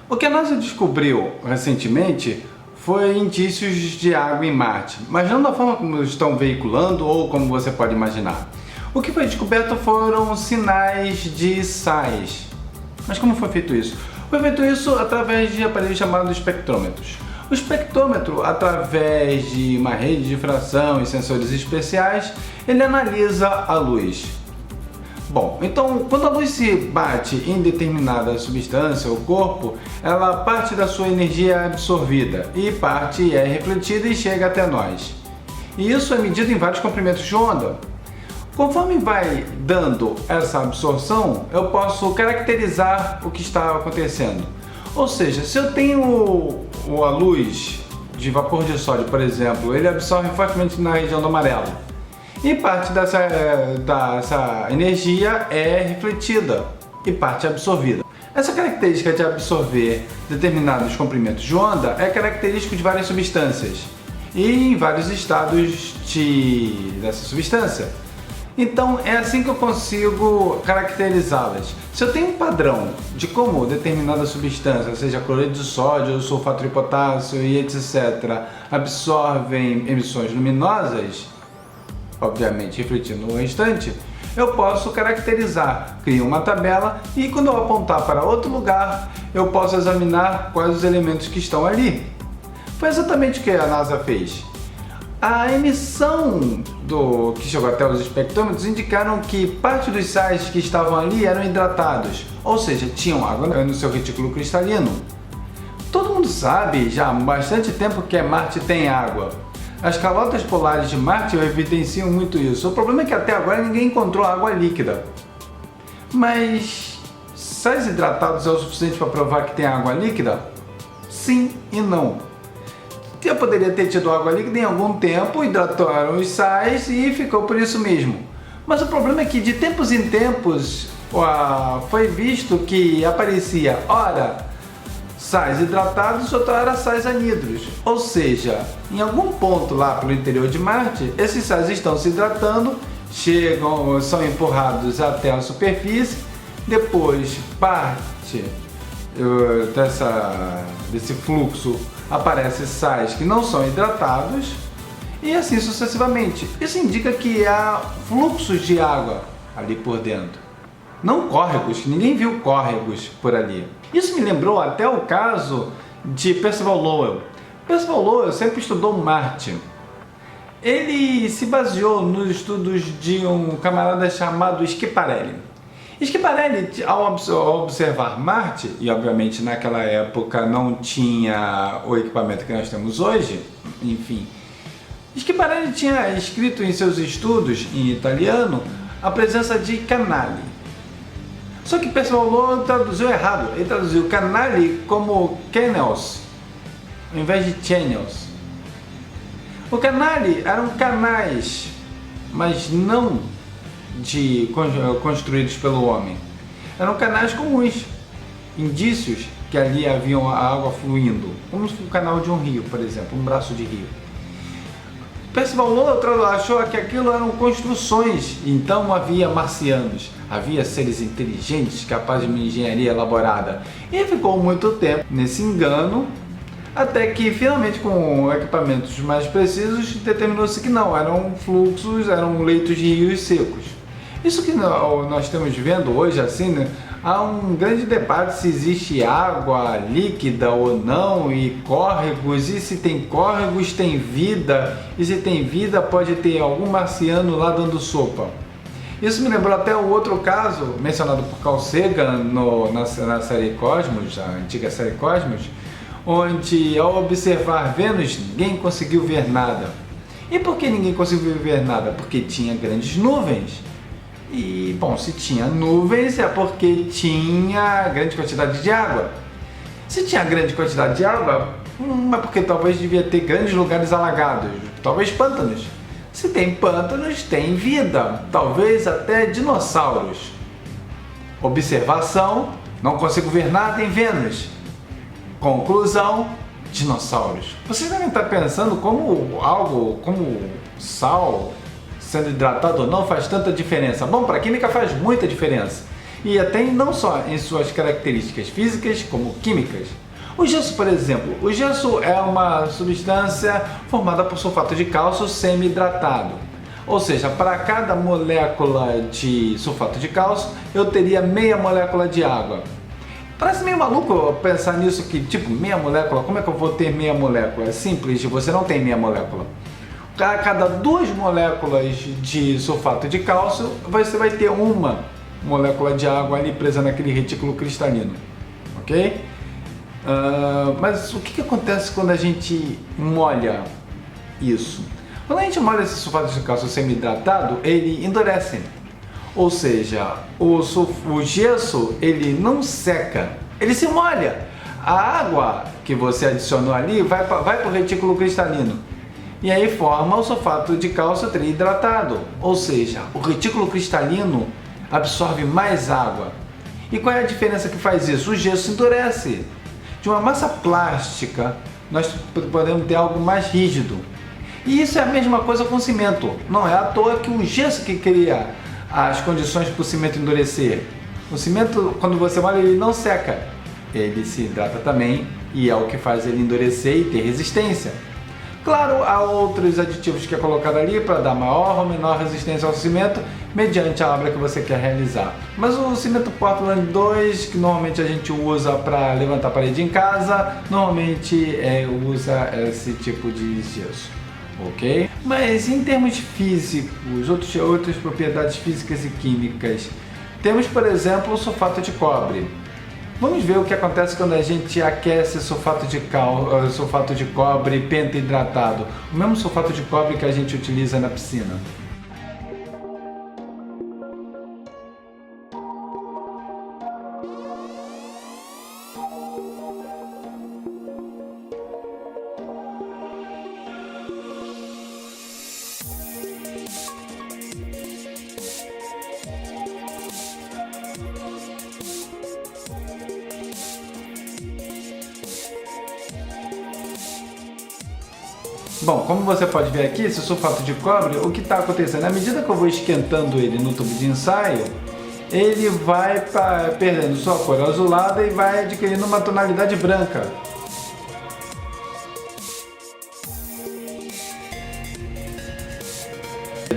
O que a NASA descobriu recentemente foi indícios de água em Marte, mas não da forma como estão veiculando ou como você pode imaginar. O que foi descoberto foram sinais de sais. Mas como foi feito isso? Foi feito isso através de aparelhos chamados espectrômetros. O espectrômetro, através de uma rede de difração e sensores especiais, ele analisa a luz. Bom, então quando a luz se bate em determinada substância ou corpo, ela parte da sua energia é absorvida e parte é refletida e chega até nós. E isso é medido em vários comprimentos de onda. Conforme vai dando essa absorção, eu posso caracterizar o que está acontecendo. Ou seja, se eu tenho a luz de vapor de sódio, por exemplo, ele absorve fortemente na região do amarelo. E parte dessa energia é refletida e parte é absorvida. Essa característica de absorver determinados comprimentos de onda é característico de várias substâncias e em vários estados dessa substância. Então é assim que eu consigo caracterizá-las. Se eu tenho um padrão de como determinada substância, seja cloreto de sódio, sulfato de potássio e etc., absorvem emissões luminosas, obviamente refletindo o restante, eu posso caracterizar, crio uma tabela e quando eu apontar para outro lugar, eu posso examinar quais os elementos que estão ali. Foi exatamente o que a NASA fez. A emissão que chegou até os espectrômetros indicaram que parte dos sais que estavam ali eram hidratados, ou seja, tinham água no seu retículo cristalino. Todo mundo sabe já há bastante tempo que Marte tem água. As calotas polares de Marte evidenciam muito isso. O problema é que até agora ninguém encontrou água líquida. Mas sais hidratados é o suficiente para provar que tem água líquida? Sim e não. Eu poderia ter tido água líquida em algum tempo, hidrataram os sais e ficou por isso mesmo. Mas o problema é que de tempos em tempos foi visto que aparecia, ora, sais hidratados, outra hora sais anidros. Ou seja, em algum ponto lá pelo interior de Marte, esses sais estão se hidratando, são empurrados até a superfície, depois parte desse fluxo aparecem sais que não são hidratados e assim sucessivamente. Isso indica que há fluxos de água ali por dentro. Não córregos, ninguém viu córregos por ali. Isso me lembrou até o caso de Percival Lowell. Percival Lowell sempre estudou Marte. Ele se baseou nos estudos de um camarada chamado Schiaparelli. Schiaparelli, ao observar Marte, e obviamente naquela época não tinha o equipamento que nós temos hoje, enfim, Schiaparelli tinha escrito em seus estudos em italiano a presença de canali. Só que Percival Lowell traduziu errado, ele traduziu canali como canals, ao invés de channels. O canali eram canais, mas não construídos pelo homem. Eram canais comuns, indícios que ali haviam a água fluindo, como o canal de um rio, por exemplo, um braço de rio. Percival Lowell achou que aquilo eram construções, então havia marcianos, havia seres inteligentes capazes de uma engenharia elaborada. E ficou muito tempo nesse engano, até que finalmente com equipamentos mais precisos determinou-se que não, eram fluxos, eram leitos de rios secos. Isso que nós estamos vendo hoje, assim, né? Há um grande debate se existe água líquida ou não, e córregos, e se tem córregos tem vida, e se tem vida pode ter algum marciano lá dando sopa. Isso me lembrou até o outro caso, mencionado por Carl Sagan na série Cosmos, a antiga série Cosmos, onde ao observar Vênus ninguém conseguiu ver nada. E por que ninguém conseguiu ver nada? Porque tinha grandes nuvens. E, bom, se tinha nuvens é porque tinha grande quantidade de água. Se tinha grande quantidade de água, é porque talvez devia ter grandes lugares alagados, talvez pântanos. Se tem pântanos, tem vida, talvez até dinossauros. Observação, não consigo ver nada em Vênus. Conclusão, dinossauros. Vocês devem estar pensando como algo como sal sendo hidratado ou não faz tanta diferença. Bom, para a química faz muita diferença. e até não só em suas características físicas, como químicas. O gesso, por exemplo, o gesso é uma substância formada por sulfato de cálcio semi-hidratado. Ou seja, para cada molécula de sulfato de cálcio, eu teria meia molécula de água. Parece meio maluco pensar nisso, que tipo, meia molécula, como é que eu vou ter meia molécula? É simples, você não tem meia molécula. A cada 2 moléculas de sulfato de cálcio, você vai ter uma molécula de água ali presa naquele retículo cristalino, ok? Mas o que acontece quando a gente molha isso? Quando a gente molha esse sulfato de cálcio semi-hidratado, ele endurece. Ou seja, o gesso ele não seca, ele se molha. A água que você adicionou ali vai para o retículo cristalino. E aí forma o sulfato de cálcio trihidratado. Ou seja, o retículo cristalino absorve mais água. E qual é a diferença que faz isso? O gesso endurece. De uma massa plástica, nós podemos ter algo mais rígido. E isso é a mesma coisa com o cimento. Não é à toa que o gesso que cria as condições para o cimento endurecer. O cimento, quando você molha, ele não seca. Ele se hidrata também e é o que faz ele endurecer e ter resistência. Claro, há outros aditivos que é colocado ali para dar maior ou menor resistência ao cimento, mediante a obra que você quer realizar. Mas o cimento Portland 2, que normalmente a gente usa para levantar a parede em casa, normalmente usa esse tipo de gesso, ok? Mas em termos físicos, outras propriedades físicas e químicas, temos, por exemplo, o sulfato de cobre. Vamos ver o que acontece quando a gente aquece sulfato de cobre penta-hidratado, o mesmo sulfato de cobre que a gente utiliza na piscina. Bom, como você pode ver aqui, esse sulfato de cobre, o que está acontecendo? À medida que eu vou esquentando ele no tubo de ensaio, ele vai perdendo sua cor azulada e vai adquirindo uma tonalidade branca.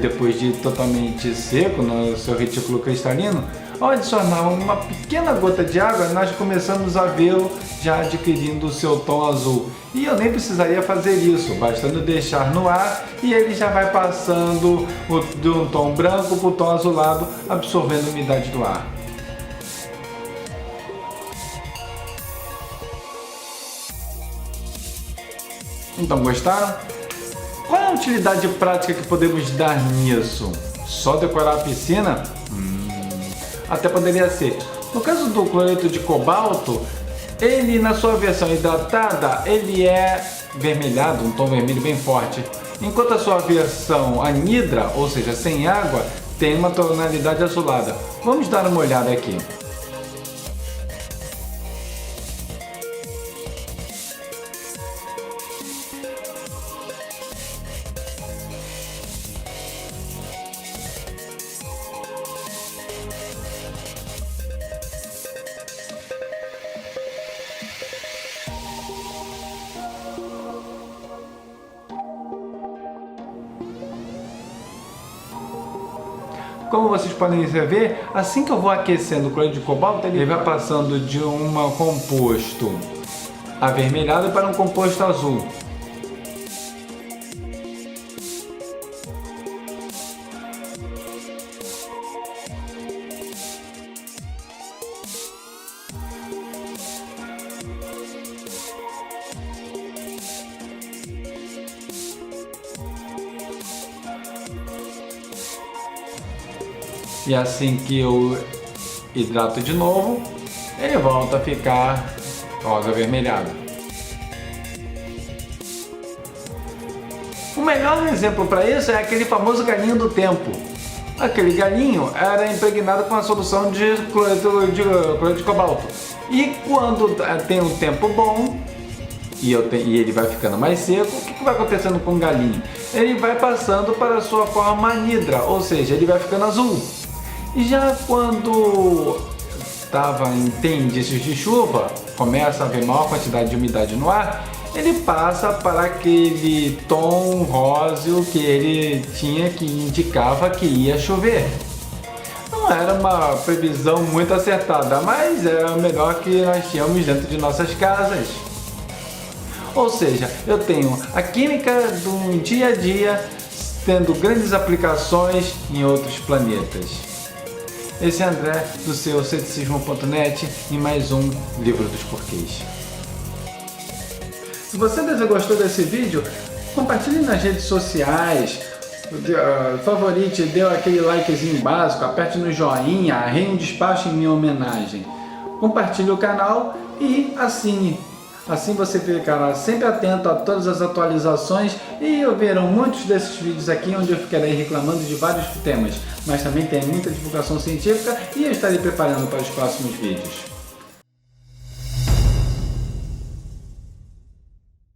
Depois de totalmente seco no seu retículo cristalino, ao adicionar uma pequena gota de água, nós começamos a vê-lo já adquirindo o seu tom azul. E eu nem precisaria fazer isso, bastando deixar no ar e ele já vai passando de um tom branco para o tom azulado, absorvendo a umidade do ar. Então, gostaram? Qual é a utilidade prática que podemos dar nisso? Só decorar a piscina? Até poderia ser. No caso do cloreto de cobalto, ele na sua versão hidratada, ele é vermelhado, um tom vermelho bem forte. Enquanto a sua versão anidra, ou seja, sem água, tem uma tonalidade azulada. Vamos dar uma olhada aqui. Como vocês podem ver, assim que eu vou aquecendo o cloreto de cobalto, ele vai passando de um composto avermelhado para um composto azul. E assim que eu hidrato de novo, ele volta a ficar rosa avermelhado. O melhor exemplo para isso é aquele famoso galinho do tempo. Aquele galinho era impregnado com a solução de cloreto de cobalto. E quando tem um tempo bom, e ele vai ficando mais seco, o que vai acontecendo com o galinho? Ele vai passando para a sua forma anidra, ou seja, ele vai ficando azul. E já quando tem indícios de chuva, começa a haver maior quantidade de umidade no ar, ele passa para aquele tom róseo que ele tinha, que indicava que ia chover. Não era uma previsão muito acertada, mas era o melhor que nós tínhamos dentro de nossas casas. Ou seja, eu tenho a química do dia a dia tendo grandes aplicações em outros planetas. Esse é André do seu ceticismo.net e mais um Livro dos Porquês. Se você gostou desse vídeo, compartilhe nas redes sociais, favorite, dê aquele likezinho básico, aperte no joinha, arreie um despacho em minha homenagem. Compartilhe o canal e assine. Assim você ficará sempre atento a todas as atualizações e verão muitos desses vídeos aqui onde eu ficarei reclamando de vários temas, mas também tem muita divulgação científica e eu estarei preparando para os próximos vídeos.